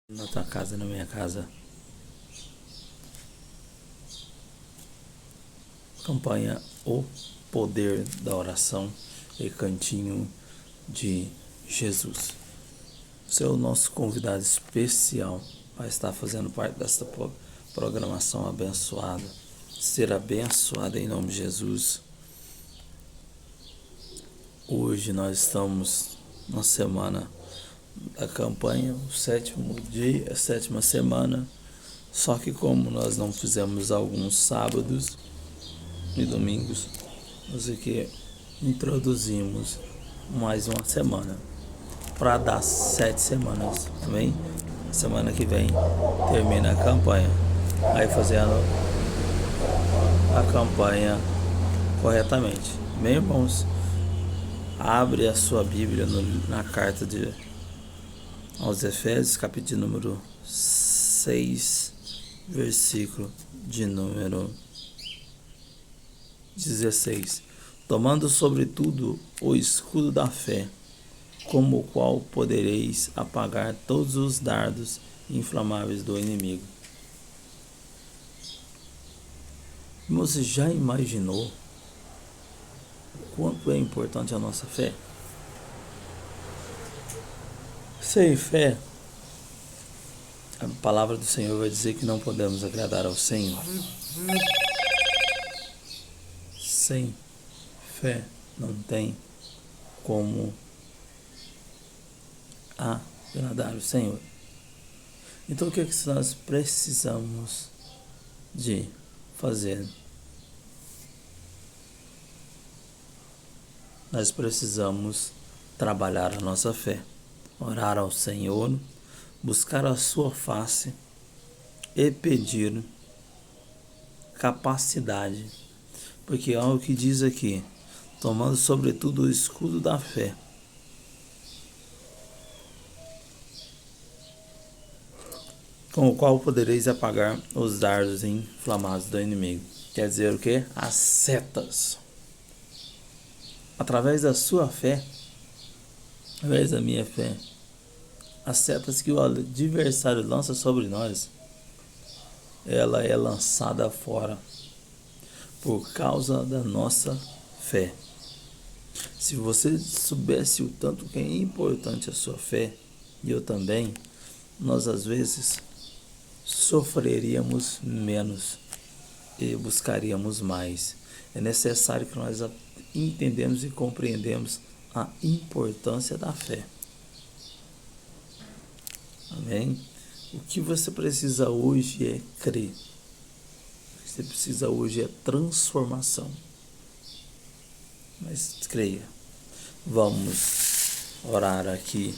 Na tua casa, na minha casa. Campanha O Poder da Oração e Cantinho de Jesus. Você é o nosso convidado especial para estar fazendo parte desta programação abençoada. Ser abençoado em nome de Jesus. Hoje nós estamos na semana da campanha, o sétimo dia, a sétima semana. Só que como nós não fizemos alguns sábados e domingos, nós aqui introduzimos mais uma semana para dar 7 semanas também. Semana que vem termina a campanha, aí fazendo a campanha corretamente. Bem, irmãos, abre a sua Bíblia na carta aos Efésios, capítulo número 6, versículo de número 16. Tomando sobretudo o escudo da fé, como o qual podereis apagar todos os dardos inflamáveis do inimigo. Você já imaginou o quanto é importante a nossa fé? Sem fé, a palavra do Senhor vai dizer que não podemos agradar ao Senhor. Sem fé não tem como agradar o Senhor. Então o que é que nós precisamos de fazer? Nós precisamos trabalhar a nossa fé, orar ao Senhor, buscar a sua face e pedir capacidade, porque é o que diz aqui, tomando sobretudo o escudo da fé, com o qual podereis apagar os dardos inflamados do inimigo. Quer dizer o quê? As setas. Através da sua fé, através da minha fé, as setas que o adversário lança sobre nós, ela é lançada fora por causa da nossa fé. Se você soubesse o tanto que é importante a sua fé, e eu também, nós às vezes sofreríamos menos e buscaríamos mais. É necessário que nós entendemos e compreendemos a importância da fé. Amém? O que você precisa hoje é crer. O que você precisa hoje é transformação. Mas creia. Vamos orar aqui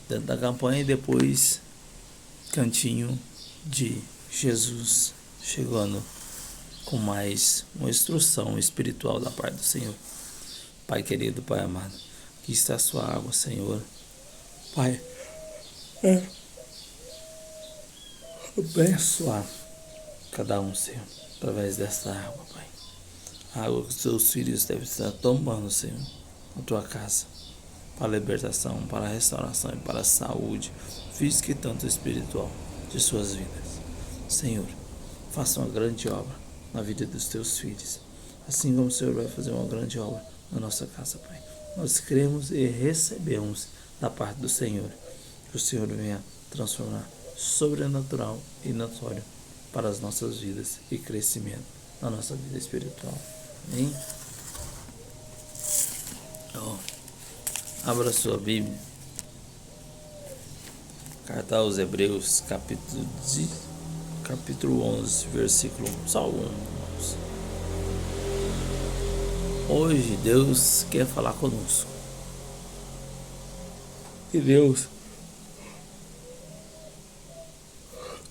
dentro da campanha e depois cantinho de Jesus chegando com mais uma instrução espiritual da parte do Senhor. Pai querido, Pai amado, aqui está a sua água, Senhor. Pai, abençoar cada um, Senhor, através dessa água, Pai. A água que os seus filhos devem estar tomando, Senhor, na tua casa, para a libertação, para a restauração e para a saúde física e tanto espiritual de suas vidas. Senhor, faça uma grande obra na vida dos teus filhos, assim como o Senhor vai fazer uma grande obra na nossa casa, Pai. Nós cremos e recebemos da parte do Senhor, que o Senhor venha transformar sobrenatural e notório para as nossas vidas e crescimento na nossa vida espiritual. Amém? Abra sua Bíblia. Carta aos Hebreus, capítulo 11, versículo 1. Só um. Hoje Deus quer falar conosco. E Deus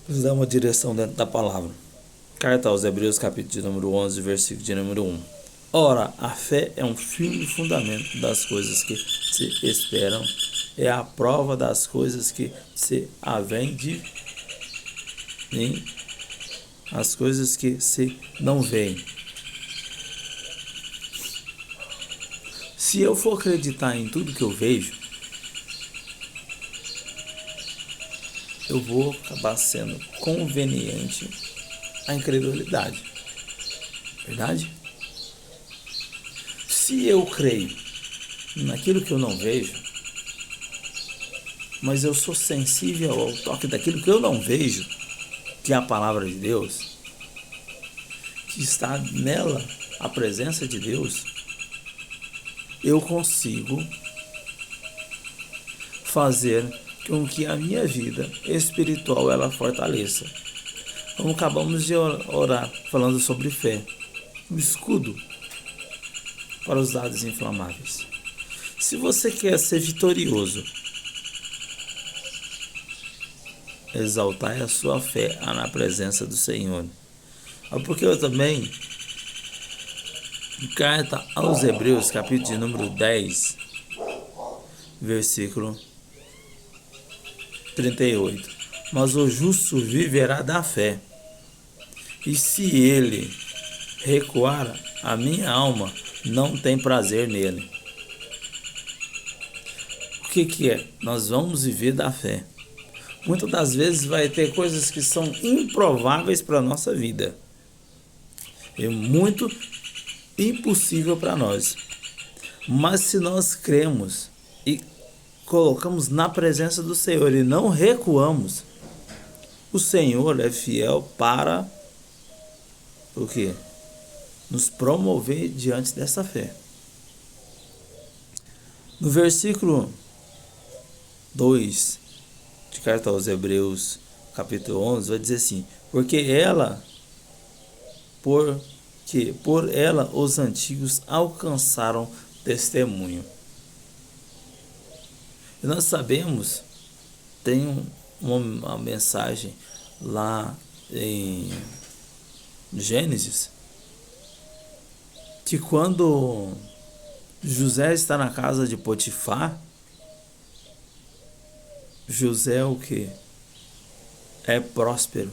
nos dá uma direção dentro da palavra. Carta aos Hebreus, capítulo de número 11, versículo de número 1. Ora, a fé é um firme fundamento das coisas que se esperam, é a prova das coisas que se havem de nem as coisas que se não veem. Se eu for acreditar em tudo que eu vejo, eu vou acabar sendo conveniente à incredulidade. Verdade? Se eu creio naquilo que eu não vejo, mas eu sou sensível ao toque daquilo que eu não vejo, que é a palavra de Deus, que está nela a presença de Deus, eu consigo fazer com que a minha vida espiritual ela fortaleça. Como acabamos de orar falando sobre fé, um escudo para os dados inflamáveis. Se você quer ser vitorioso, exaltai a sua fé na presença do Senhor. Porque eu também, em carta aos Hebreus, capítulo de número 10, versículo 38. Mas o justo viverá da fé, e se ele recuar, a minha alma não tem prazer nele. O que é? Nós vamos viver da fé. Muitas das vezes vai ter coisas que são improváveis para a nossa vida. É muito impossível para nós. Mas se nós cremos e colocamos na presença do Senhor e não recuamos, o Senhor é fiel para o quê? Nos promover diante dessa fé. No versículo 2 de carta aos Hebreus, capítulo 11, vai dizer assim: porque por ela os antigos alcançaram testemunho. E nós sabemos, tem uma mensagem lá em Gênesis, que quando José está na casa de Potifar, José é o que? É próspero.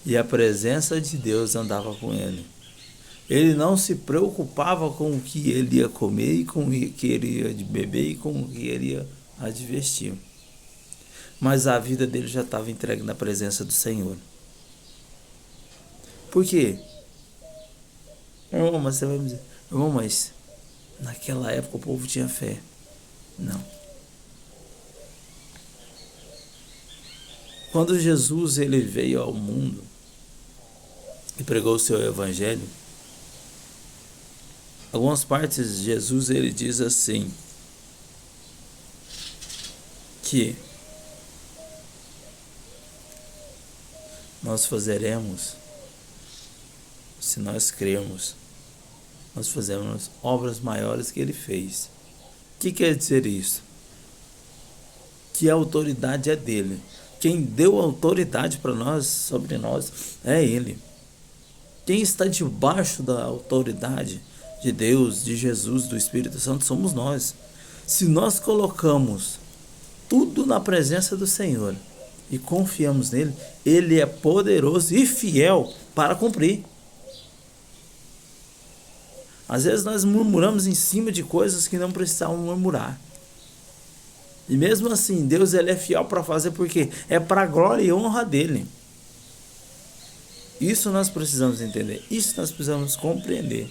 E a presença de Deus andava com ele. Ele não se preocupava com o que ele ia comer e com o que ele ia beber e com o que ele ia advestir. Mas a vida dele já estava entregue na presença do Senhor. Por quê? Irmão, mas você vai me dizer, irmão, mas naquela época o povo tinha fé. Não. Quando Jesus ele veio ao mundo e pregou o seu evangelho, algumas partes de Jesus ele diz assim, que nós fazeremos, se nós crermos, nós fazemos obras maiores que ele fez. O que quer dizer isso? Que a autoridade é dele. Quem deu autoridade para nós, sobre nós, é ele. Quem está debaixo da autoridade de Deus, de Jesus, do Espírito Santo, somos nós. Se nós colocamos tudo na presença do Senhor e confiamos nele, ele é poderoso e fiel para cumprir. Às vezes nós murmuramos em cima de coisas que não precisavam murmurar. E mesmo assim, Deus ele é fiel para fazer, porque é para a glória e honra dele. Isso nós precisamos entender. Isso nós precisamos compreender.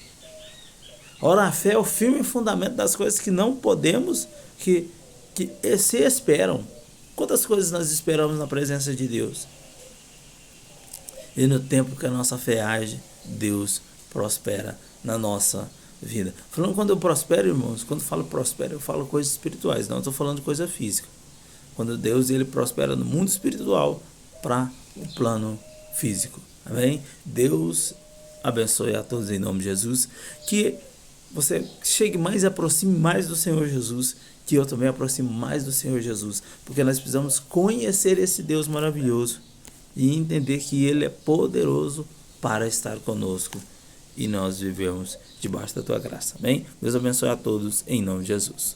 Ora, a fé é o firme fundamento das coisas que não podemos, que se esperam. Quantas coisas nós esperamos na presença de Deus? E no tempo que a nossa fé age, Deus prospera na nossa vida. Falando quando eu prospero, irmãos, quando eu falo prospero, eu falo coisas espirituais, não estou falando de coisa física. Quando Deus ele prospera no mundo espiritual para o plano físico. Amém? Deus abençoe a todos em nome de Jesus. Que você chegue mais e aproxime mais do Senhor Jesus. Que eu também aproxime mais do Senhor Jesus. Porque nós precisamos conhecer esse Deus maravilhoso e entender que Ele é poderoso para estar conosco. E nós vivemos debaixo da tua graça. Amém? Deus abençoe a todos em nome de Jesus.